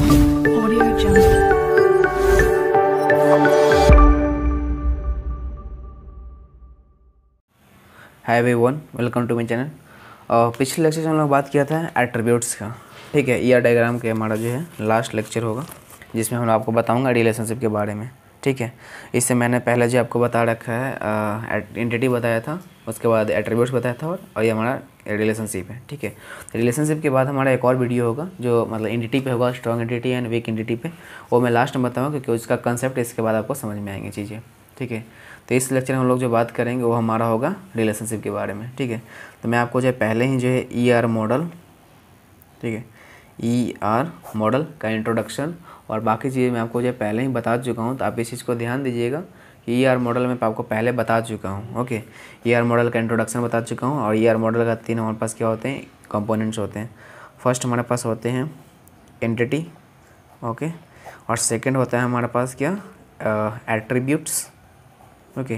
Audio Jungle. Hi everyone, welcome to my channel. पिछले lecture में हम लोग बात किया था एट्रीब्यूट्स का। ठीक है, ईआर डायग्राम के हमारा जो है लास्ट लेक्चर होगा, जिसमें हम आपको बताऊंगा रिलेशनशिप के बारे में। ठीक है, इससे मैंने पहले जो आपको बता रखा है एंटिटी बताया था, उसके बाद एट्रीब्यूट्स बताया था और ये हमारा रिलेशनशिप है। ठीक है, रिलेशनशिप के बाद हमारा एक और वीडियो होगा जो मतलब एंटिटी पे होगा, strong entity and weak entity पे। वो मैं लास्ट में बताऊँगा क्योंकि उसका कंसेप्ट इसके बाद आपको समझ में आएंगी चीज़ें। ठीक है, तो इस लेक्चर में हम लोग जो बात करेंगे वो हमारा होगा रिलेशनशिप के बारे में। ठीक है, तो मैं आपको जो है पहले ही जो है ईआर मॉडल, ठीक है, ईआर मॉडल का इंट्रोडक्शन और बाकी चीज़ें मैं आपको जो है पहले ही बता चुका हूँ, तो आप इस चीज़ को ध्यान दीजिएगा कि ईआर मॉडल में आपको पहले बता चुका हूँ। ओके, ईआर मॉडल का इंट्रोडक्शन बता चुका हूँ और ईआर मॉडल का 3 हमारे पास क्या होते हैं, कंपोनेंट्स होते हैं। फर्स्ट हमारे पास होते हैं एंटिटी, ओके, और सेकेंड होता है हमारे पास क्या, एट्रीब्यूट्स, ओके,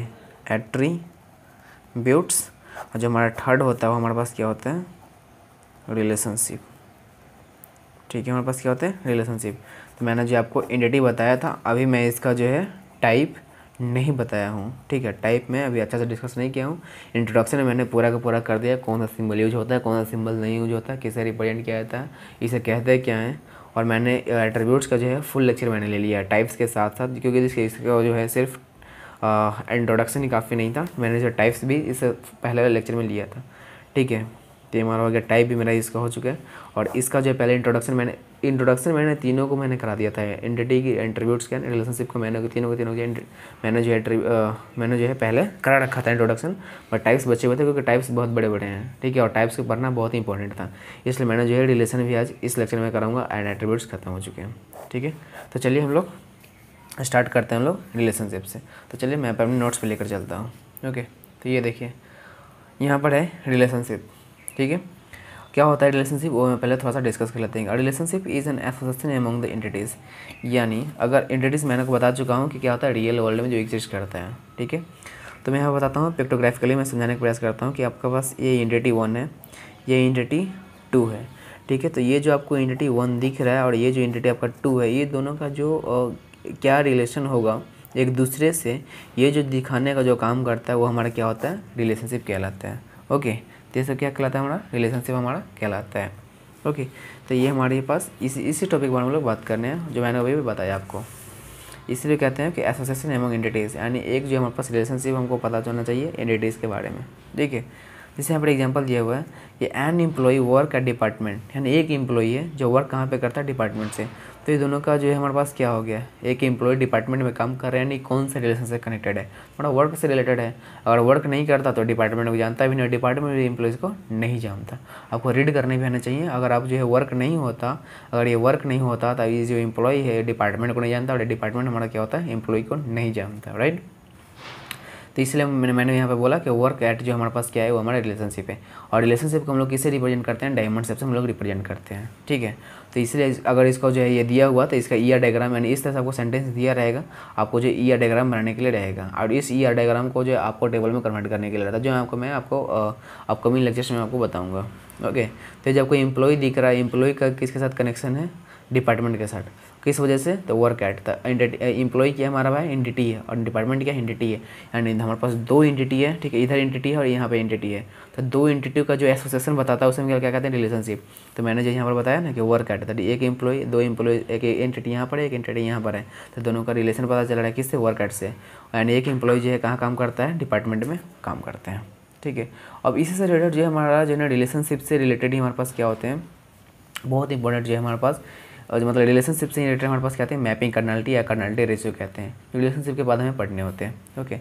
एट्रीब्यूट्स, और जो हमारा थर्ड होता है वो हमारे पास क्या होता है, रिलेशनशिप। ठीक है, हमारे पास क्या होता है, रिलेशनशिप। तो मैंने जो आपको एंटिटी बताया था, अभी मैं इसका जो है टाइप नहीं बताया हूँ। ठीक है, टाइप में अभी अच्छा से डिस्कस नहीं किया हूँ। इंट्रोडक्शन में मैंने पूरा का पूरा कर दिया, कौन सा सिंबल यूज होता है, कौन सा सिंबल नहीं यूज होता है, किसे रिप्रेजेंट किया जाता है, इसे कहते हैं क्या है। और मैंने एट्रीब्यूट्स का जो है फुल लेक्चर मैंने ले लिया है टाइप्स के साथ साथ, क्योंकि इसका जो है सिर्फ इंट्रोडक्शन ही काफ़ी नहीं था, मैंने जो टाइप्स भी इस पहले वाले लेक्चर में लिया था। ठीक है, तो हमारा हो गया, टाइप भी मेरा इसका हो चुका है। और इसका जो पहले इंट्रोडक्शन मैंने तीनों को मैंने करा दिया था, एंटिटी की, एट्रीब्यूट्स के, रिलेशनशिप को, मैंने तीनों की मैंने जो है पहले करा रखा था इंट्रोडक्शन। बट टाइप्स बचे हुए थे क्योंकि टाइप्स बहुत बड़े बड़े हैं। ठीक है, और टाइप्स को पढ़ना बहुत ही इंपॉर्टेंट था, इसलिए मैंने जो है रिलेशन भी आज इस लेक्चर में कराऊंगा एंड एट्रीब्यूट्स खत्म हो चुके हैं। ठीक है, तो चलिए हम लोग स्टार्ट करते हैं हम लोग रिलेशनशिप से। तो चलिए मैं अपने नोट्स पे लेकर चलता हूँ। ओके, तो ये देखिए यहाँ पर है रिलेशनशिप। ठीक है, क्या होता है रिलेशनशिप, वो मैं पहले थोड़ा सा डिस्कस कर लेते हैं। Relationship is an association among the entities, यानी अगर एंटिटीज़ मैंने को बता चुका हूँ कि क्या होता है रियल वर्ल्ड में जो एग्जिस्ट करता है। ठीक है, तो मैं यहाँ बताता हूँ पिक्टोग्राफिकली, मैं समझाने का प्रयास करता हूँ कि आपके पास ये एंटिटी 1 है, ये एंटिटी 2 है। ठीक है, तो ये जो आपको एंटिटी 1 दिख रहा है और ये जो एंटिटी आपका 2 है, ये दोनों का जो क्या रिलेशन होगा एक दूसरे से, ये जो दिखाने का जो काम करता है वो हमारा क्या होता है, रिलेशनशिप कहलाता है। ओके, तो ये सब क्या कहलाता है, हमारा रिलेशनशिप हमारा कहलाता है। ओके, तो ये हमारे पास इसी टॉपिक के बारे में लोग बात करने हैं जो मैंने अभी भी बताया आपको। इसलिए कहते हैं कि एसोसिएशन एमंग एंटिटीज़, यानी एक जो हमारे पास रिलेशनशिप हमको पता चलना चाहिए एंटिटीज़ के बारे में। ठीक है, जैसे यहाँ पर एग्जांपल दिया हुआ है कि an employee work at department, यानी एक एम्प्लॉई है जो वर्क कहाँ पे करता है, डिपार्टमेंट से। तो ये दोनों का जो है हमारे पास क्या हो गया, एक एम्प्लॉय डिपार्टमेंट में काम कर रहे हैं, यानी कौन से रिलेशन से कनेक्टेड है, हमारा वर्क से रिलेटेड है। अगर वर्क नहीं करता तो डिपार्टमेंट को जानता भी नहीं, डिपार्टमेंट भी एम्प्लॉयज़ को नहीं जानता। आपको रीड करने भी आना चाहिए। अगर आप जो है वर्क नहीं होता, अगर ये वर्क नहीं होता तो ये जो एम्प्लॉय है डिपार्टमेंट को नहीं जानता और डिपार्टमेंट हमारा क्या होता है, एम्प्लॉय को नहीं जानता। राइट, तो इसलिए मैंने यहाँ पे बोला कि वर्क एट जो हमारे पास क्या है वो हमारा रिलेशनशिप है। और रिलेशनशिप को हम लोग किससे रिप्रेजेंट करते हैं, डायमंड शेप से हम लोग रिप्रेजेंट करते हैं। ठीक है, तो इसलिए अगर इसको जो है ये दिया हुआ तो इसका ईआर डायग्राम, यानी इस तरह से आपको सेंटेंस दिया रहेगा, आपको जो ईआर डायग्राम बनाने के लिए रहेगा। और इस ईआर डायग्राम को जो है आपको टेबल में कन्वर्ट करने के लिए रहता है, जो मैं आपको अपकमिंग लेक्चर्स में आपको बताऊँगा। ओके, तो जब कोई एम्प्लॉय दिख रहा है, एम्प्लॉय का किसके साथ कनेक्शन है, डिपार्टमेंट के साथ। किस वजह से, तो वर्क एट था, एम्प्लॉय क्या हमारा भाई, एंटिटी है, और डिपार्टमेंट क्या, एंटिटी है। यानी हमारे पास 2 एंटिटी है। ठीक है, इधर एंटिटी है और यहाँ पे एंटिटी है, तो 2 एंटिटी का जो एसोसिएशन बताता है उसे हम क्या कहते हैं, रिलेशनशिप। तो मैंने जो यहाँ पर बताया ना कि वर्क एट था, एक एम्प्लॉय, 2 एम्प्लॉय, एक एंटिटी यहाँ पर है, एक एंटिटी यहाँ पर है, तो दोनों का रिलेशन पता चल रहा है किससे, वर्क एट से। यानी एक एम्प्लॉय जो है कहाँ काम करता है, डिपार्टमेंट में काम करते हैं। ठीक है, अब इसी से रिलेटेड जो है हमारा जो है रिलेशनशिप से रिलेटेड ही हमारे पास क्या होते हैं, बहुत इंपॉर्टेंट जो है हमारे पास, और मतलब रिलेशनशिप से रिलेटेड हमारे पास कहते हैं मैपिंग कर्नलिटी या कर्नलिटी रेशियो कहते हैं, रिलेशनशिप के बाद हमें पढ़ने होते हैं। ओके,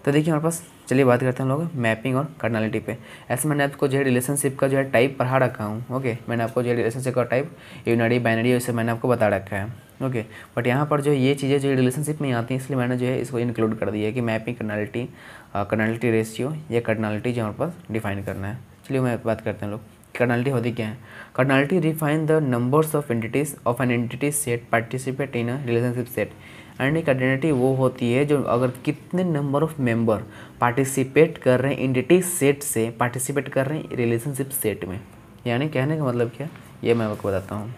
तो देखिए हमारे पास, चलिए बात करते हैं हम लोग मैपिंग और कर्नलिटी पे। ऐसे मैंने आपको जो है रिलेशनशिप का जो है टाइप पढ़ा रखा हूँ। ओके, मैंने आपको जो है रिलेशनशिप का टाइप यूनरी, बाइनरी, वैसे मैंने आपको बता रखा है। ओके, बट यहाँ पर जो ये चीज़ें जो रिलेशनशिप में आती हैं, इसलिए मैंने जो है इसको इंक्लूड कर दिया है कि मैपिंग, कर्नलिटी, कर्नलिटी रेशियो, या कर्नलिटी जो हमारे पास डिफाइन करना है। चलिए मैं बात करते हैं लोग, कर्नलिटी होती क्या है। Cardinality define the numbers of entities of an entity set participate in a relationship set. यानी कर्नलिटी वो होती है जो अगर कितने नंबर ऑफ मेंबर पार्टिसिपेट कर रहे हैं एंटिटी सेट से, पार्टिसिपेट कर रहे हैं रिलेशनशिप सेट में। यानी कहने का मतलब क्या, ये मैं आपको बताता हूँ।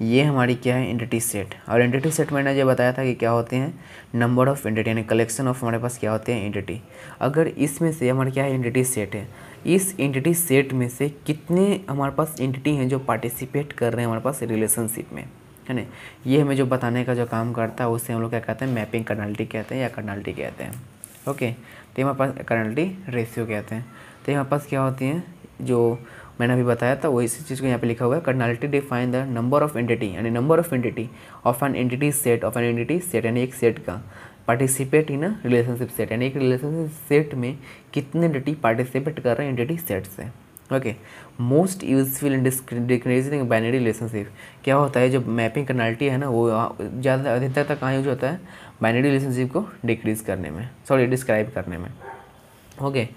ये हमारी क्या है, एंटिटी सेट। और एंटिटी सेट मैंने जो बताया था कि क्या होते हैं, नंबर ऑफ एंटिटी, यानी कलेक्शन ऑफ हमारे पास क्या होते हैं, एंटिटी। अगर इसमें से हमारे क्या है, एंटिटी सेट है, इस एंटिटी सेट में से कितने हमारे पास एंटिटी हैं जो पार्टिसिपेट कर रहे हैं हमारे पास रिलेशनशिप में, है ना, ये हमें जो बताने का जो काम करता है उससे हम लोग क्या कहते हैं, मैपिंग कर्नलिटी कहते हैं या कर्नलिटी कहते हैं। ओके, तो हमारे पास कर्नलिटी रेशियो कहते हैं। तो हमारे पास क्या होती हैं, जो मैंने अभी बताया था वो इसी चीज़ को यहाँ पे लिखा हुआ है, cardinality define the number of entity, यानी number of entity of an entity set, of an entity set, यानी एक सेट का participate in a relationship set, यानी एक रिलेशनशिप सेट में कितने एंटिटी पार्टिसिपेट कर रहे हैं एंटिटी सेट से। Okay, most useful in decreasing binary relationship. क्या होता है, जो मैपिंग कर्नलिटी है ना, वो ज़्यादा अधिकतर तक कहाँ यूज होता है, बाइनरी रिलेशनशिप को डिक्रीज करने में, सॉरी डिस्क्राइब करने में। ओके,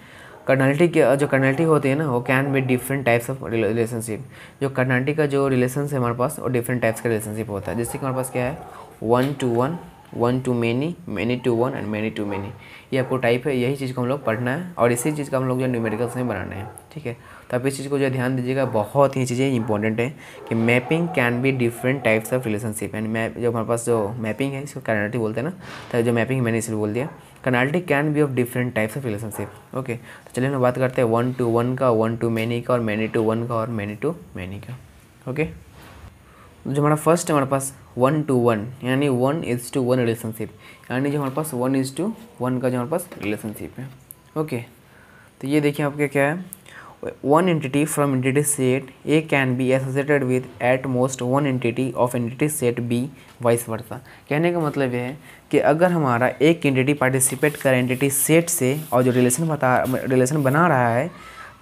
कर्नलिटी की जो कर्नलिटी होती है ना, वो can be different types of relationship. जो कर्नलिटी का जो रिलेशन है हमारे पास, वो डिफरेंट टाइप्स का रिलेशनशिप होता है। जैसे कि हमारे पास क्या है, 1 to 1, 1 to many, many to 1 and many to many, ये आपको टाइप है। यही चीज़ को हम लोग पढ़ना है और इसी चीज़ का हम लोग जो न्यूमेरिकल्स में बनाना है, ठीक है। तो आप इस चीज़ को जो ध्यान दीजिएगा, बहुत ही चीज़ें इंपॉर्टेंट है कि mapping can be different types of relationship, यानी मैप जो हमारे पास जो मैपिंग है इसको कर्नलिटी बोलते हैं ना, तो जो मैपिंग मैंने इसलिए बोल दिया, cardinality can be of different types of relationship. Okay, तो चलिए हम बात करते हैं 1 to 1 का, 1 to many का, और many to 1 का, और many to many का। ओके, जो हमारा फर्स्ट है हमारे पास 1 to 1, यानी 1:1 रिलेशनशिप, यानी जो हमारे पास 1:1 का जो हमारे पास रिलेशनशिप है। ओके, तो ये देखिए आपके क्या है, one entity from entity set A can be associated with at most one entity of entity set B, vice versa. कहने का मतलब ये है कि अगर हमारा एक एंटिटी पार्टिसिपेट करे एंटिटी सेट से और जो रिलेशन बना रहा है,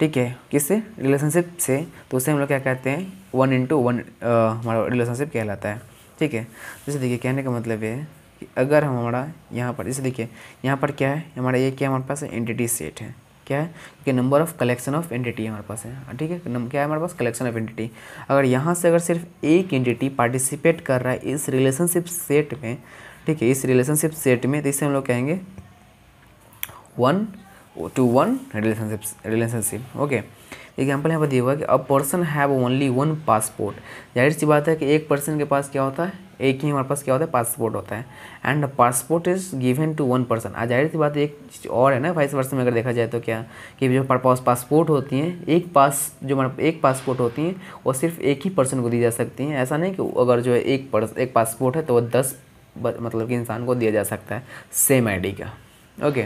ठीक है, किससे, रिलेशनशिप से, तो उसे हम लोग क्या कहते हैं, 1:1 हमारा रिलेशनशिप कहलाता है, ठीक है। जैसे देखिए कहने का मतलब ये है कि अगर हमारा यहाँ पर, जैसे देखिए यहाँ पर क्या है हमारा, ये क्या हमारे पास एंटिटी सेट है, क्या है कि number of collection of entity हमारे पास है, ठीक है, क्या है हमारे पास, कलेक्शन ऑफ एंटिटी। अगर यहाँ से अगर सिर्फ एक एंटिटी पार्टिसिपेट कर रहा है इस रिलेशनशिप सेट में, ठीक है, इस रिलेशनशिप सेट में, तो इसे हम लोग कहेंगे 1:1 रिलेशनशिप। ओके, एग्जाम्पल यहाँ पर दिया हुआ है कि a person have only 1 passport. जाहिर सी बात है कि एक पर्सन के पास क्या होता है, एक ही हमारे पास क्या होता है, पासपोर्ट होता है। And passport is given to 1 person. जाहिर सी बात है एक चीज़ और है ना, वाइस वर्सा में अगर देखा जाए तो क्या कि जो पासपोर्ट होती हैं, एक पासपोर्ट होती हैं वो सिर्फ एक ही पर्सन को दी जा सकती हैं। ऐसा नहीं कि अगर जो है एक पासपोर्ट है तो वो 10 मतलब कि इंसान को दिया जा सकता है सेम आईडी का। ओके,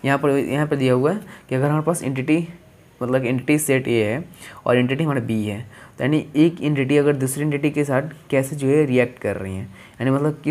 यहाँ पर दिया हुआ है कि अगर हमारे पास एंटिटी सेट ए है और एंटिटी हमारा बी है, तो यानी एक एंटिटी अगर दूसरी एंटिटी के साथ कैसे जो है रिएक्ट कर रही हैं, यानी मतलब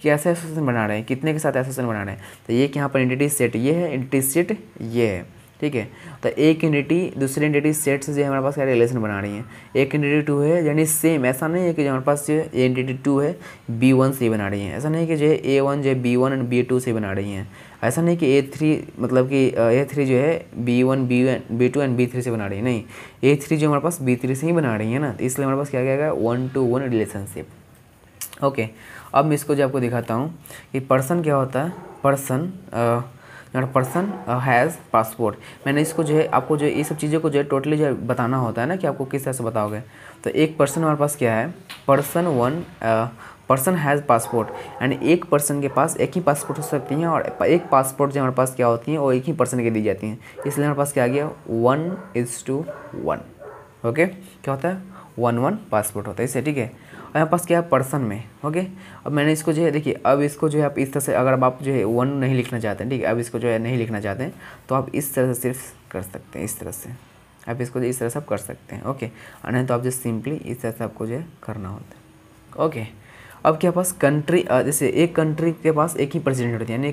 कैसे एसोसिएशन बना रहे हैं, कितने के साथ एसोसिएशन बना रहे हैं। तो ये कि यहाँ पर एंटिटी सेट ये है, एंटिटी सेट ये है, ठीक है। तो एक एंटिटी दूसरी एंटिटी सेट से जो हमारे पास क्या रिलेशन बना रही है, एक एंटिटी 2 है, यानी सेम, ऐसा नहीं है कि जो हमारे पास जो एंटिटी 2 है B1 से बना रही है, ऐसा नहीं कि जो है A1 जो B1 एंड B2 से बना रही हैं, ऐसा नहीं कि A3 मतलब कि A3 जो है B1 B2 एंड B3 से बना रही है, नहीं, A3 जो हमारे पास B3 से ही बना रही है ना, तो इसलिए हमारे पास क्या गया 1:1 रिलेशनशिप। ओके, अब मैं इसको जो आपको दिखाता हूँ कि पर्सन क्या होता है, पर्सन हैज़ पासपोर्ट। मैंने इसको जो है आपको जो ये सब चीज़ों को जो है टोटली जो बताना होता है ना कि आपको किस तरह से बताओगे। तो एक पर्सन हमारे पास क्या है, पर्सन हैज़ पासपोर्ट, यानी एक पर्सन के पास एक ही पासपोर्ट हो सकती हैं और एक पासपोर्ट जो हमारे पास क्या होती हैं वो एक ही पर्सन के दी जाती हैं, इसलिए हमारे पास क्या आ गया 1:1। ओके, क्या होता है 1:1 पासपोर्ट होता है इससे, ठीक है। और यहाँ पास क्या है पर्सन में। ओके, अब मैंने इसको जो है देखिए, अब इसको जो है आप इस तरह से, अगर आप जो है 1 नहीं लिखना चाहते हैं, ठीक है, अब इसको जो है नहीं लिखना चाहते हैं तो आप इस तरह से सिर्फ कर सकते हैं, इस तरह से आप इसको इस तरह से आप कर सकते हैं। ओके, और नहीं तो आप जो सिंपली इस तरह से आपको जो है करना होता है। ओके, अब क्या पास कंट्री, जैसे एक कंट्री के पास एक ही प्रेसिडेंट होती है, यानी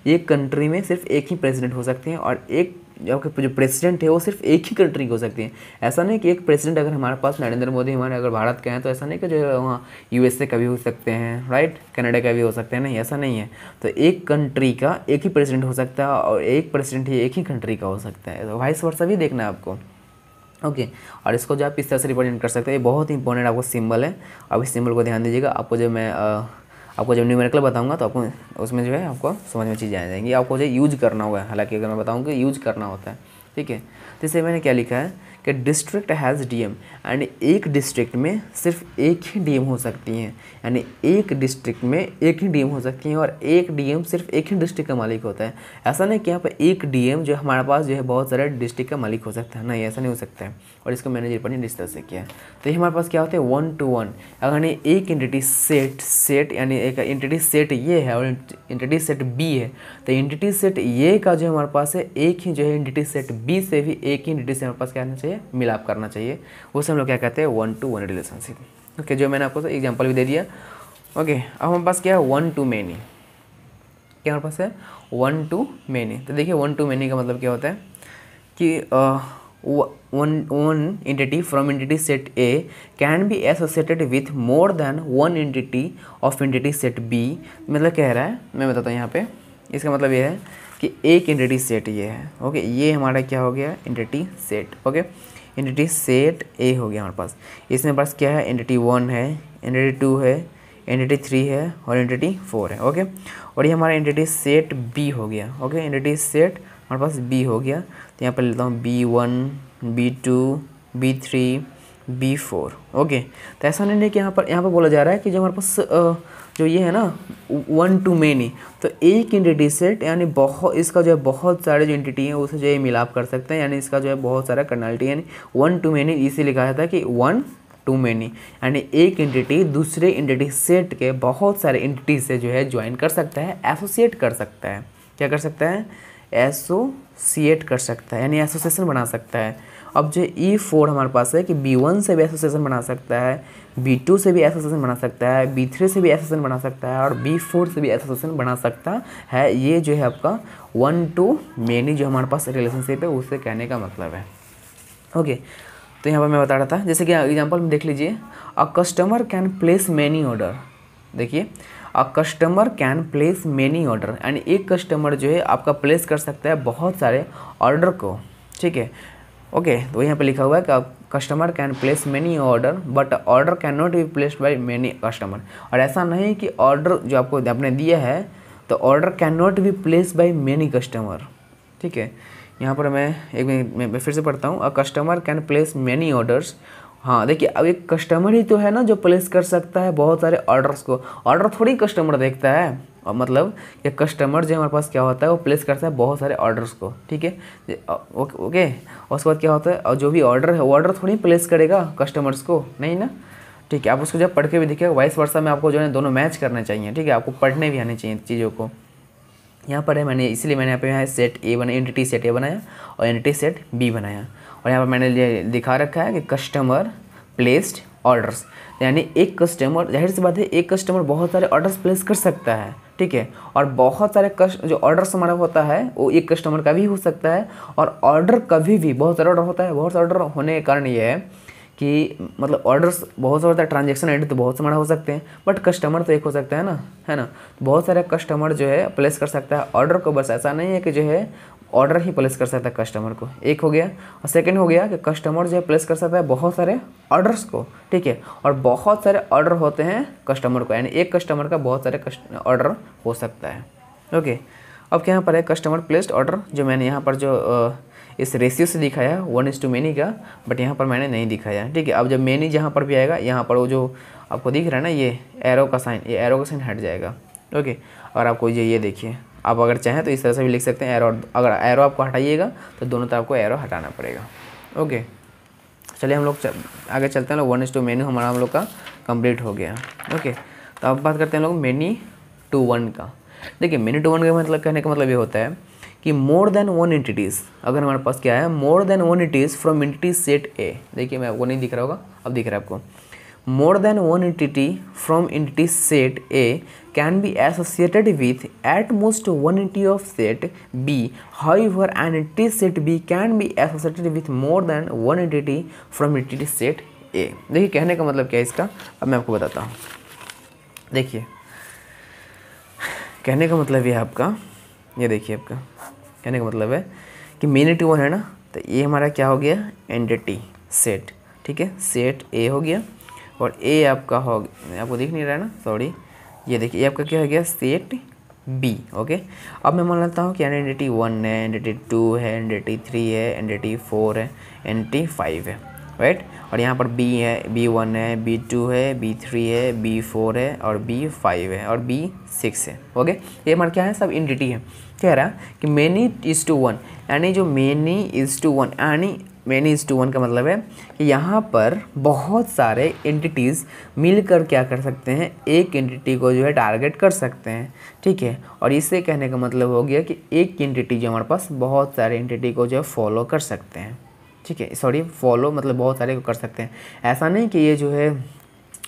एक कंट्री में सिर्फ एक ही प्रेसिडेंट हो सकते हैं और एक जो प्रेसिडेंट है वो सिर्फ एक ही कंट्री की हो सकती है। ऐसा नहीं कि एक प्रेसिडेंट अगर हमारे पास नरेंद्र मोदी हमारे अगर भारत के हैं तो ऐसा नहीं कि जो है वहाँ USA का भी हो सकते हैं, राइट, कनाडा का भी हो सकते हैं, नहीं ऐसा नहीं है। तो एक कंट्री का एक ही प्रेसिडेंट हो सकता है और एक प्रेसिडेंट ही एक ही कंट्री का हो सकता है, तो वाइस वर्सा भी देखना है आपको। ओके, और इसको जो आप इस तरह से रिप्रेजेंट कर सकते हैं, ये बहुत इंपॉर्टेंट आपको सिंबल है। अब इस सिंबल को ध्यान दीजिएगा, आपको जो मैं आपको जब न्यूमेरिकल बताऊंगा तो आपको उसमें जो है आपको समझ में चीज़ें आ जाएंगी, आपको जो यूज करना होगा, हालांकि अगर मैं बताऊँ कि यूज करना होता है, ठीक है। तो इसे मैंने क्या लिखा है कि डिस्ट्रिक्ट हैज़ डीएम, यानी एक डिस्ट्रिक्ट में सिर्फ एक ही डीएम हो सकती हैं, यानी एक डिस्ट्रिक्ट में एक ही डीएम हो सकती हैं और एक डीएम सिर्फ एक ही डिस्ट्रिक्ट का मालिक होता है। ऐसा नहीं कि यहाँ पर एक डीएम जो हमारे पास जो है बहुत सारे डिस्ट्रिक्ट का मालिक हो सकता है, नहीं ऐसा नहीं हो सकता है। और इसको मैंने रिपोर्ट ने इस तरह से किया है। तो ये हमारे पास क्या होता है 1 to 1। अगर एक एंटिटी सेट यानी एक एंटिटी सेट ये है और एंटिटी सेट बी है, तो एंटिटी सेट ये का जो हमारे पास है एक ही जो है एंटिटी सेट बी से भी एक ही एंटिटी से हमारे पास क्या करना चाहिए, मिलाप करना चाहिए। उसे हम लोग क्या कहते हैं 1 to 1 रिलेशनशिप। ओके, जो मैंने आपको तो एग्जाम्पल भी दे दिया। ओके, अब हमारे पास क्या है 1 to many। क्या हमारे पास है 1 to many। तो देखिए 1 to many का मतलब क्या होता है कि one entity from entity set A can be associated with more than one entity of entity set B। मतलब कह रहा है, मैं बताता हूँ यहाँ पे, इसका मतलब ये है कि एक एंटिटी सेट ये है। ओके, ये हमारा क्या हो गया entity set. Okay, entity set ए हो गया हमारे पास। इसमें पास क्या है एंटिटी 1 है, एंटिटी 2 है, एंटिटी 3 है और एंटिटी 4 है। ओके, और ये हमारा एंटिटी सेट बी हो गया। ओके, एंटिटी सेट हमारे पास बी हो गया। तो यहाँ पर लेता हूँ B1, B2, B3, B4। Okay, तो ऐसा नहीं है कि यहाँ पर बोला जा रहा है कि जो हमारे पास जो ये है ना 1 to many, तो एक एंटिटी सेट यानी बहुत इसका जो है बहुत सारे जो एंटिटी हैं उसे जो है मिलाप कर सकते हैं, यानी इसका जो है बहुत सारा कर्नैलिटी, यानी 1 to many इसे लिखा जाता है कि 1 to many, यानी एक एंटिटी दूसरे एंटिटी सेट के बहुत सारे एंटिटी से जो है ज्वाइन कर सकता है, एसोसिएट कर सकता है। क्या कर सकता है, एसोसिएट कर सकता है, यानी एसोसिएशन बना सकता है। अब जो E4 हमारे पास है कि B1 से भी एसोसिएशन बना सकता है, B2 से भी एसोसिएशन बना सकता है, B3 से भी एसोसिएशन बना सकता है और B4 से भी एसोसिएशन बना सकता है। ये जो है आपका 1 to many जो हमारे पास रिलेशनशिप है उससे कहने का मतलब है। ओके, तो यहाँ पर मैं बता रहा था, जैसे कि एग्जांपल में देख लीजिए, a customer can place many order. देखिए, a customer can place many order, यानी एक कस्टमर जो है आपका प्लेस कर सकता है बहुत सारे ऑर्डर को। ठीक है, ओके, तो यहाँ पे लिखा हुआ है कि customer can place many order but order can not be placed by many customer. और ऐसा नहीं कि ऑर्डर जो आपने दिया है तो order can not be placed by many customer. ठीक है, यहाँ पर मैं फिर से पढ़ता हूँ, अ customer can place many orders. हाँ देखिए, अब एक कस्टमर ही तो है ना जो प्लेस कर सकता है बहुत सारे ऑर्डर्स को, ऑर्डर थोड़ी कस्टमर देखता है। और मतलब ये कस्टमर जो हमारे पास क्या होता है वो प्लेस करता है बहुत सारे ऑर्डर्स को। ठीक है, ओके, और उसके बाद क्या होता है, और जो भी ऑर्डर है वो ऑर्डर थोड़ी प्लेस करेगा कस्टमर्स को, नहीं ना। ठीक है, आप उसको जब पढ़ के भी देखिएगा वाइस वर्सा में आपको जो है दोनों मैच करने चाहिए। ठीक है, आपको पढ़ने भी आनी चाहिए चीज़ों को। यहाँ पर है मैंने, इसलिए मैंने यहाँ पे यहाँ सेट ए बनाया, एंटिटी सेट ए बनाया और एंटिटी सेट बी बनाया। और यहाँ पर मैंने दिखा रखा है कि कस्टमर प्लेस्ड ऑर्डर्स, यानी एक कस्टमर, जाहिर सी बात है एक कस्टमर बहुत सारे ऑर्डर्स प्लेस कर सकता है। ठीक है, और बहुत सारे जो ऑर्डर्स हमारा होता है वो एक कस्टमर का भी हो सकता है, और ऑर्डर कभी भी बहुत सारे ऑर्डर होता है। बहुत सारे ऑर्डर होने के कारण ये है कि मतलब ऑर्डर्स बहुत सारे होता है, ट्रांजेक्शन आईडी तो बहुत सारे हो सकते हैं, बट कस्टमर तो एक हो सकता है ना, है ना। बहुत सारे कस्टमर जो है प्लेस कर सकता है ऑर्डर को, बस ऐसा नहीं है कि जो है ऑर्डर ही प्लेस कर सकता है कस्टमर को, एक हो गया। और सेकंड हो गया कि कस्टमर जो है प्लेस कर सकता है बहुत सारे ऑर्डर्स को। ठीक है, और बहुत सारे ऑर्डर होते हैं कस्टमर को, यानी एक कस्टमर का बहुत सारे ऑर्डर हो सकता है। ओके, अब क्या यहाँ पर है कस्टमर प्लेस्ड ऑर्डर, जो मैंने यहाँ पर जो इस रेशियो से दिखाया 1:many का, बट यहाँ पर मैंने नहीं दिखाया। ठीक है, अब जब मैनी जहाँ पर भी आएगा यहाँ पर वो जो आपको दिख रहा है ना ये एरो का साइन, ये एरो का साइन हट जाएगा। ओके, और आपको ये देखिए, आप अगर चाहें तो इस तरह से भी लिख सकते हैं एरो, अगर एरो आपको हटाइएगा तो दोनों तरफ आपको एरो हटाना पड़ेगा। ओके, चलिए हम लोग आगे चलते हैं। 1:many हमारा हम लोग का कंप्लीट हो गया। ओके, तो अब बात करते हैं लोग मैनी टू 1 का। देखिए, मैनी टू 1 का मतलब कहने का मतलब ये होता है कि मोर देन 1 एंटिटीज़, अगर हमारे पास क्या है more than 1 entities from entity set ए। देखिए, मैं आपको नहीं दिख रहा होगा, अब दिख रहा है आपको। More than 1 entity from entity set A can be associated with at most one entity of set B. However, an entity set B can be associated with more than one entity from entity set A. देखिए, कहने का मतलब क्या है इसका, अब मैं आपको बताता हूँ। देखिए, कहने का मतलब ये है आपका, ये देखिए आपका कहने का मतलब है कि मैनी टू 1 है ना, तो ये हमारा क्या हो गया एंटिटी सेट। ठीक है, सेट ए हो गया, और ए आपका हो गया, आपको दिख नहीं रहा है ना, सॉरी, ये देखिए ये आपका क्या हो गया सेट बी। ओके, अब मैं मान लेता हूँ कि एंटिटी 1 है, एंटिटी 2 है, एंटिटी 3 है, एंटिटी 4 है, एंटिटी 5 है, राइट। और यहाँ पर बी है, B1 है, B2 है, B3 है, B4 है और B5 है और B6 है। ओके, ये हमारा क्या है, सब एंटिटी है। कह रहा कि मेनी इज टू 1, यानी जो मेनी इज टू 1, यानी मेनी इज टू 1 का मतलब है कि यहाँ पर बहुत सारे एंटिटीज़ मिलकर क्या कर सकते हैं, एक एंटिटी को जो है टारगेट कर सकते हैं, ठीक है। और इससे कहने का मतलब हो गया कि एक एंटिटी जो हमारे पास बहुत सारे एंटिटी को जो है फॉलो कर सकते हैं, ठीक है। सॉरी, फॉलो मतलब बहुत सारे को कर सकते हैं, ऐसा नहीं कि ये जो है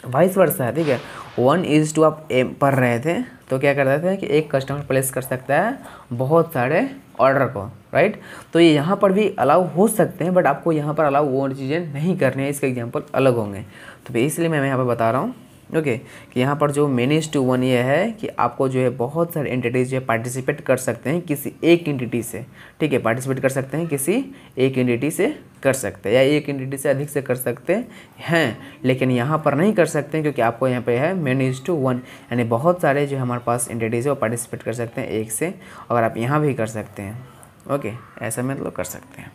वाइस वर्सा है, ठीक है। 1:2 आप पढ़ रहे थे तो क्या कर रहे थे कि एक कस्टमर प्लेस कर सकता है बहुत सारे ऑर्डर को, राइट। तो ये यहाँ पर भी अलाउ हो सकते हैं, बट आपको यहाँ पर अलाउ वो चीज़ें नहीं करनी है, इसके एग्जांपल अलग होंगे। तो इसलिए मैं यहाँ पर बता रहा हूँ, ओके, कि यहाँ पर जो मेनी/1 ये है कि आपको जो है बहुत सारे एंटिटीज़ जो है पार्टिसिपेट कर सकते हैं किसी एक एंटिटी से, ठीक है। पार्टिसिपेट कर सकते हैं किसी एक एंटिटी से कर सकते हैं, या एक एंटिटी से अधिक से कर सकते हैं, लेकिन यहाँ पर नहीं कर सकते हैं क्योंकि आपको यहाँ पे है मेनी/1, यानी बहुत सारे जो हमारे पास एंटिटीज़ है वो पार्टिसिपेट कर सकते हैं एक से, अगर आप यहाँ भी कर सकते हैं, ओके, ऐसा मतलब कर सकते हैं,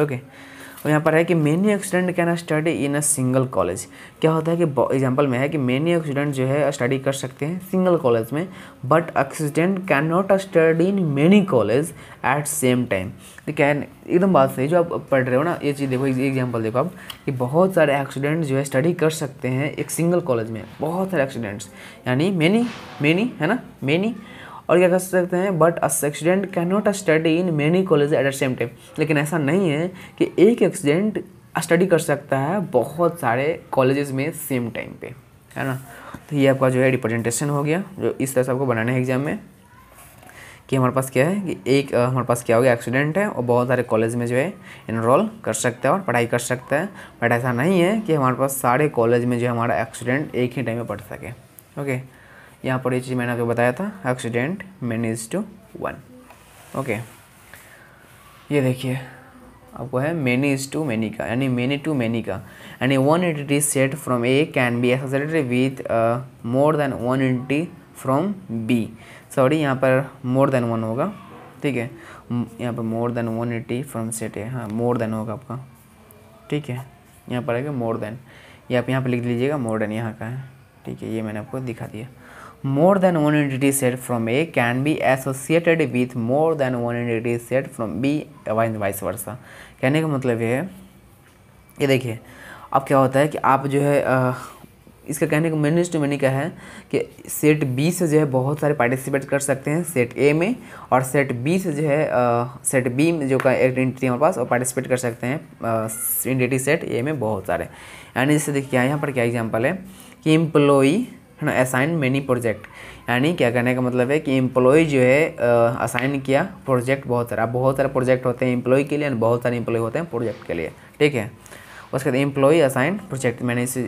ओके। और यहाँ पर है कि many student can study in a single college. क्या होता है कि एग्जांपल में है कि मेनी स्टूडेंट जो है स्टडी कर सकते हैं सिंगल कॉलेज में, but student can not study in many college eight same time. तो क्या है, एकदम बात सही जो आप पढ़ रहे हो ना, ये चीज़ देखो, एग्जाम्पल देखो आप कि बहुत सारे स्टूडेंट जो है स्टडी कर सकते हैं एक सिंगल कॉलेज में, बहुत सारे स्टूडेंट्स, यानी मेनी है ना, मेनी। और क्या कर सकते हैं, but a student can not study in many college at the same time. लेकिन ऐसा नहीं है कि एक स्टूडेंट स्टडी कर सकता है बहुत सारे कॉलेजेस में सेम टाइम पे, है ना। तो ये आपका जो है रिप्रेजेंटेशन हो गया, जो इस तरह से आपको बनाना है एग्जाम में, कि हमारे पास क्या है कि एक हमारे पास क्या हो गया, स्टूडेंट है और बहुत सारे कॉलेज में जो है इनरोल कर सकता है और पढ़ाई कर सकता है, बट ऐसा नहीं है कि हमारे पास सारे कॉलेज में जो है हमारा स्टूडेंट एक ही टाइम में पढ़ सके, ओके। यहाँ पर ये चीज़ मैंने आपको बताया था, स्टूडेंट मेनी/1, ओके। ये देखिए आपको है मेनी/मेनी का, यानी मेनी का, यानी one entity set from A can be associated with more than one entity from B. Sorry, यहाँ पर मोर देन वन होगा, ठीक है। यहाँ पर मोर than one entity from set है, हाँ मोर देन होगा आपका, ठीक है। यहाँ पर आएगा मोर देन, ये आप यहाँ पर लिख लीजिएगा, मोर देन यहाँ का है, ठीक है। ये मैंने आपको दिखा दिया। More than one entity set from A can be associated with more than one entity set from B and vice versa। कहने का मतलब ये है, ये देखिए अब क्या होता है कि आप जो है इसका कहने का मेनी/मेनी का है कि सेट बी से जो है बहुत सारे पार्टिसिपेट कर सकते हैं सेट ए में, और सेट बी से जो है सेट बी में जो का एक एंटिटी हमारे पास और पार्टिसिपेट कर सकते हैं एंटिटी सेट ए में बहुत सारे। यानी जैसे देखिए यहाँ पर क्या एग्जांपल है कि एम्प्लॉई है ना असाइन मेनी प्रोजेक्ट, यानी क्या करने का मतलब है कि एम्प्लॉय जो है असाइन किया प्रोजेक्ट बहुत सारे प्रोजेक्ट होते हैं एम्प्लॉय के लिए, बहुत सारे एम्प्लॉय होते हैं प्रोजेक्ट के लिए, ठीक है। उसके बाद एम्प्लॉय असाइन प्रोजेक्ट, मैंने इसे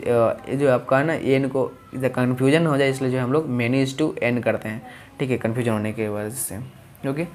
जो आपका है ना एन को कन्फ्यूजन हो जाए इसलिए जो हम लोग मेनी/n करते हैं, ठीक है, कन्फ्यूजन होने की वजह से, ओके।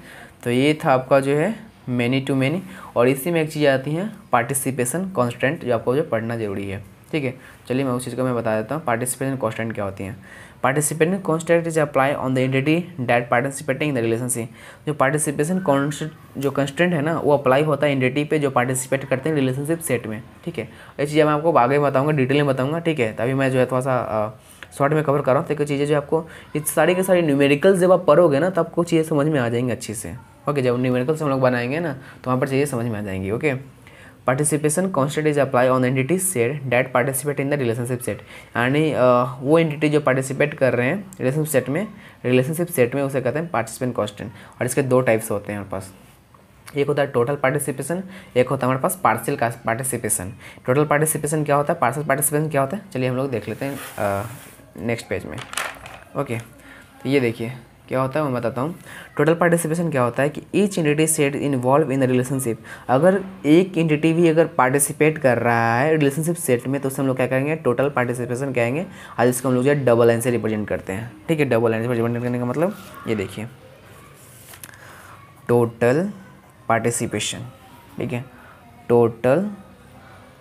तो ये था आपका जो है मेनी/मेनी, और इसी में एक चीज़ आती है पार्टिसिपेशन कॉन्स्टेंट, जो आपको जो पढ़ना जरूरी है, ठीक है। चलिए मैं उस चीज़ को मैं बता देता हूँ, पार्टिसिपेशन कॉन्स्टेंट क्या होती है। Participation constant is apply on the entity that participating in the relationship. जो पार्टिसिपेशन कॉन्स्टेंट जो कंस्टेंट है ना वो अप्लाई होता है एंटिटी पे जो पार्टिसिपेट करते हैं रिलेशनशिप सेट में, ठीक है। ये चीज़ें मैं आपको आगे बताऊँगा, डिटेल में बताऊँगा, ठीक है। तभी मैं जो है थोड़ा सा शॉर्ट में कवर कर रहा हूँ, तो चीज़ें जो आपको ये सारी के सारी न्यूमेरिकल्स जब आप पढ़ोगे ना तब आपको चीज़ें समझ में आ जाएंगी अच्छी से, ओके। जब न्यूमेरिकल्स हम लोग बनाएंगे ना तो वहाँ पर चीज़ें समझ में आ जाएंगी, okay. Participation constant is apply on entity set that participate in the relationship set, यानी वो एंटिटी जो पार्टिसिपेट कर रहे हैं रिलेशनशिप सेट में उसे कहते हैं पार्टिसिपेंट कॉन्स्टेंट। और इसके दो टाइप्स होते हैं हमारे पास, एक होता है टोटल पार्टिसिपेशन, एक होता है हमारे पास पार्शियल पार्टिसिपेशन। टोटल पार्टिसिपेशन क्या होता है, पार्शियल पार्टिसिपेशन क्या होता है, चलिए हम लोग देख लेते हैं नेक्स्ट पेज में, ओके। तो ये देखिए क्या होता है मैं बताता हूँ। टोटल पार्टिसिपेशन क्या होता है कि each entity set involve in the relationship, अगर एक एंटिटी भी अगर पार्टिसिपेट कर रहा है रिलेशनशिप सेट में तो उससे हम लोग क्या करेंगे, टोटल पार्टिसिपेशन कहेंगे। आज इसको हम लोग जो है डबल लाइन से रिप्रेजेंट करते हैं, ठीक है। डबल लाइन से रिप्रेजेंट करने का मतलब ये देखिए टोटल पार्टिसिपेशन, ठीक है, total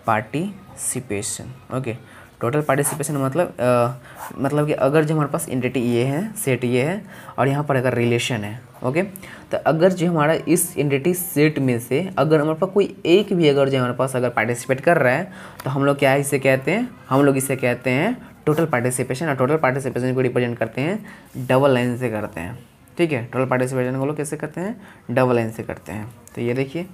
participation, okay. Total participation मतलब कि अगर जो हमारे पास एंटिटी ये है, सेट ये है, और यहाँ पर अगर रिलेशन है, ओके, तो अगर जो हमारा इस एंटिटी सेट में से अगर हमारे पास कोई एक भी अगर जो हमारे पास अगर पार्टिसिपेट कर रहा है, तो हम लोग क्या इसे कहते हैं, हम लोग इसे कहते हैं टोटल पार्टिसिपेशन। और टोटल पार्टिसिपेशन को रिप्रेजेंट करते हैं डबल लाइन से करते हैं, ठीक है। टोटल पार्टिसिपेशन को लोग कैसे करते हैं, डबल लाइन से करते हैं। तो ये देखिए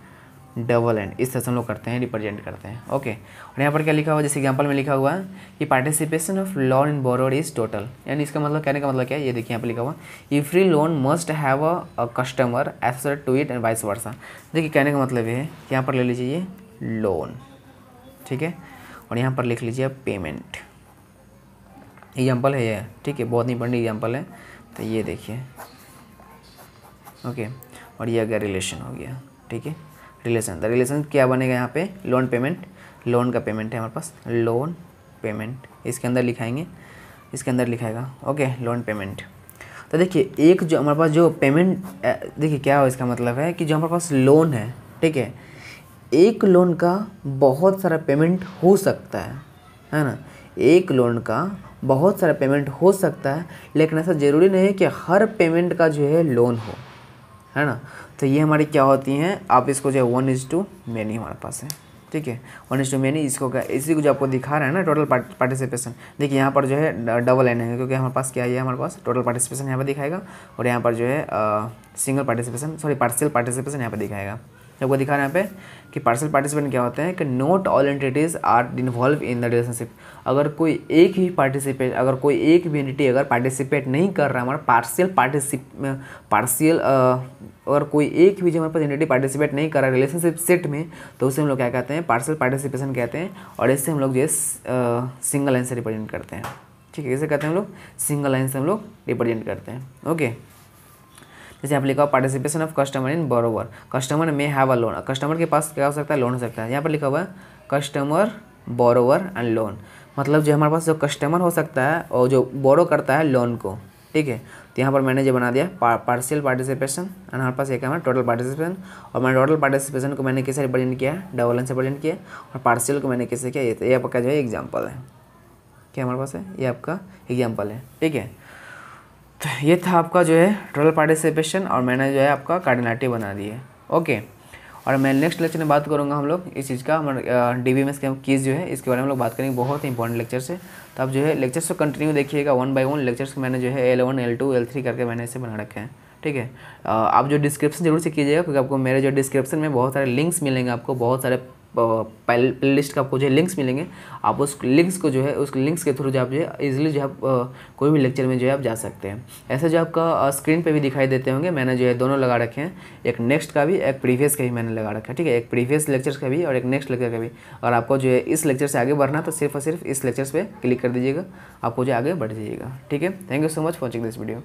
डबल एंड इस तरह से हम लोग करते हैं, रिप्रेजेंट करते हैं, ओके। और यहाँ पर क्या लिखा हुआ, जैसे एग्जांपल में लिखा हुआ है कि participation of loan in borrowed is total, यानी इसका मतलब कहने का मतलब क्या है, ये देखिए यहाँ पर लिखा हुआ every loan must have a customer associated to it and vice versa. देखिए कहने का मतलब ये है कि यहाँ पर ले लीजिए ये लोन, ठीक है, और यहाँ पर लिख लीजिए पेमेंट। एग्जाम्पल है ये, ठीक है, बहुत इंपॉर्टेंट एग्जाम्पल है। तो ये देखिए, ओके, और ये अगर रिलेशन हो गया, ठीक है, रिलेशन। द रिलेशन क्या बनेगा यहाँ पे, लोन पेमेंट, लोन का पेमेंट है हमारे पास, लोन पेमेंट इसके अंदर लिखाएंगे, इसके अंदर लिखाएगा, ओके, लोन पेमेंट। तो देखिए एक जो हमारे पास जो पेमेंट, देखिए क्या हो इसका मतलब है कि जो हमारे पास लोन है, ठीक है, एक लोन का बहुत सारा पेमेंट हो सकता है ना, एक लोन का बहुत सारा पेमेंट हो सकता है, लेकिन ऐसा ज़रूरी नहीं है कि हर पेमेंट का जो है लोन हो, है ना। तो ये हमारी क्या होती हैं, आप इसको जो है 1:many हमारे पास है, ठीक है, 1:many। इसको क्या, इसी को जो आपको दिखा रहा है ना टोटल पार्टिसिपेशन, देखिए यहाँ पर जो है डबल एन है, क्योंकि हमारे पास क्या है, हमारे पास टोटल पार्टिसिपेशन यहाँ पर दिखाएगा, और यहाँ पर जो है single participation, sorry partial participation यहाँ पर दिखाएगा। आपको दिखा रहा है यहाँ पे कि पार्शियल पार्टिसिपेंट क्या होते हैं कि not all entities are involve in the relationship. अगर कोई एक ही पार्टिसिपेट, अगर कोई एक भी एंटिटी अगर पार्टिसिपेट नहीं कर रहा है, हमारा पार्शियल अगर कोई एक भी जो हमारे पास एंटिटी पार्टिसिपेट नहीं कर रहा है रिलेशनशिप सेट में, तो उसे हम लोग क्या कहते हैं, पार्शियल पार्टिसिपेशन कहते हैं। और इससे हम लोग जो है सिंगल लाइन से रिप्रेजेंट करते हैं, ठीक है, इसे कहते हैं हम लोग सिंगल लाइन से हम लोग रिप्रेजेंट करते हैं, ओके। जैसे यहाँ पर लिखा हुआ participation of customer in borrower, customer में हैव अ लोन, कस्टमर के पास क्या हो सकता है, लोन हो सकता है। यहाँ पर लिखा हुआ है कस्टमर बोरोवर एंड लोन, मतलब जो हमारे पास जो कस्टमर हो सकता है और जो बोरो करता है लोन को, ठीक है। तो यहाँ पर मैंने जो बना दिया पार्शियल पार्टिसिपेशन, एंड हमारे पास एक है टोटल पार्टिसिपेशन, और मैंने टोटल पार्टिसिपेशन को मैंने कैसे रिप्रेजेंट किया, डबल लाइन से रिप्रेजेंट किया, और पार्शियल को मैंने कैसे किया, ये आपका जो है एग्जाम्पल है, क्या हमारे पास है, ये आपका एग्जाम्पल है, ठीक है। तो ये था आपका जो है टोटल पार्टिसिपेशन, और मैंने जो है आपका कार्डिनलिटी बना दी है, ओके। और मैं नेक्स्ट लेक्चर में बात करूँगा हम लोग इस चीज़ का, हमारे DBMS के कीज़ जो है इसके बारे में हम लोग बात करेंगे, बहुत ही इंपॉर्टेंट लेक्चर से। तो आप जो है लेक्चर्स को कंटिन्यू देखिएगा, 1 by 1 लेक्चर्स मैंने जो है L1 L2 L3 करके मैंने इसे बना रखे हैं, ठीक है। आप जो डिस्क्रिप्शन जरूर से कीजिएगा, क्योंकि आपको मेरे जो डिस्क्रिप्शन में बहुत सारे लिंक्स मिलेंगे, आपको बहुत सारे प्ले लिस्ट का आपको जो है लिंक्स मिलेंगे, आप उस लिंक्स को जो है उस लिंक्स के थ्रू जो आप जो है ईजिली जो आप कोई भी लेक्चर में जो है आप जा सकते हैं। ऐसे जो आपका स्क्रीन पे भी दिखाई देते होंगे, मैंने जो है दोनों लगा रखे हैं, एक नेक्स्ट का भी, एक प्रीवियस का भी मैंने लगा रखा है, ठीक है, एक प्रीवियस लेक्चर्स का भी और एक नेक्स्ट लेक्चर का भी। और आपको जो है इस लेक्चर से आगे बढ़ना तो सिर्फ और सिर्फ इस लेक्चर्स पे क्लिक कर दीजिएगा, आपको जो आगे बढ़ जाइएगा, ठीक है। Thank you so much for watching this video.